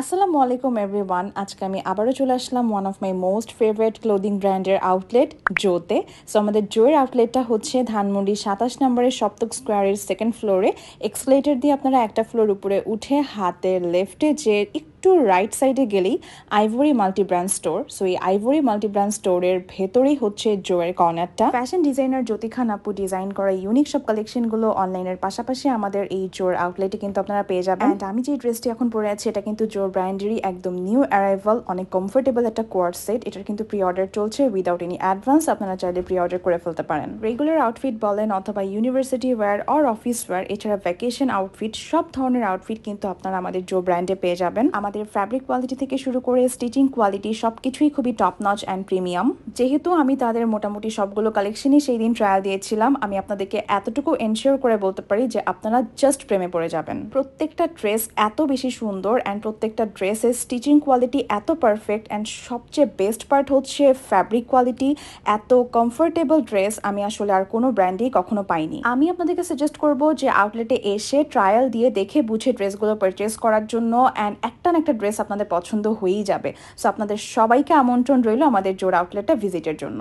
আসসালামু আলাইকুম এভরিওয়ান। আজকে আমি আবারও চলে আসলাম one of my most favourite clothing ব্র্যান্ডের আউটলেট জোতে। সো আমাদের জোয়ের আউটলেটটা হচ্ছে ধানমন্ডি 27 নম্বরের সপ্তক স্কোয়ারের সেকেন্ড ফ্লোরে। এক্সকেলেটর দিয়ে আপনারা একটা ফ্লোর উপরে উঠে হাতের লেফটে যে একটু রাইট সাইডে গেলেই ivory multi brand store. So এই আইভরি মাল্টি ব্র্যান্ড স্টোরের ভেতরেই হচ্ছে জোয়ের কর্নারটা। ফ্যাশন ডিজাইনার জ্যোতি খান আপু ডিজাইন করা ইউনিক সব কালেকশনগুলো অনলাইনের পাশাপাশি আমাদের এই জোর আউটলেটে কিন্তু আপনারা পেয়ে যাবেন। অ্যান্ড আমি যে ড্রেসটি এখন পরে আছি এটা কিন্তু জোর ব্র্যান্ডেরই একদম নিউ অ্যারাইভাল, অনেক কমফোর্টেবল একটা কোয়ার্ড সেট। এটার কিন্তু প্রি অর্ডার চলছে উইদাউট এনি অ্যাডভান্স। আপনারা চাইলে প্রি অর্ডার করে ফেলতে পারেন। রেগুলার আউটফিট বলেন অথবা university wear or office wear, এছাড়া ভ্যাকেশন আউটফিট, সব ধরনের আউটফিট কিন্তু আপনারা আমাদের জো ব্র্যান্ডে পেয়ে যাবেন। আমাদের ফ্যাব্রিক কোয়ালিটি থেকে শুরু করে স্টিচিং কোয়ালিটি সবকিছুই খুবই টপ নচ অ্যান্ড প্রিমিয়াম। যেহেতু আমি তাদের মোটামুটি সবগুলো কালেকশনই সেই দিন ট্রায়াল দিয়েছিলাম, আমি আপনাদেরকে এতটুকু এনশিওর করে বলতে পারি যে আপনারা জাস্ট প্রেমে পড়ে যাবেন। প্রত্যেকটা ড্রেস এত বেশি সুন্দর অ্যান্ড প্রত্যেকটা ড্রেসের স্টিচিং কোয়ালিটি এত পারফেক্ট অ্যান্ড সবচেয়ে বেস্ট পার্ট হচ্ছে ফ্যাব্রিক কোয়ালিটি। এত কমফোর্টেবল ড্রেস আমি আসলে আর কোনো ব্র্যান্ডেই কখনো পাইনি। আমি আপনাদেরকে সাজেস্ট করব যে আউটলেটে এসে ট্রায়াল দিয়ে দেখে বুঝে ড্রেসগুলো পারচেস করার জন্য। অ্যান্ড একটা না একটা ড্রেস আপনাদের পছন্দ হয়েই যাবে। সো আপনাদের সবাইকে আমন্ত্রণ রইল আমাদের জোর আউটলেটটা ভিজিটের জন্য।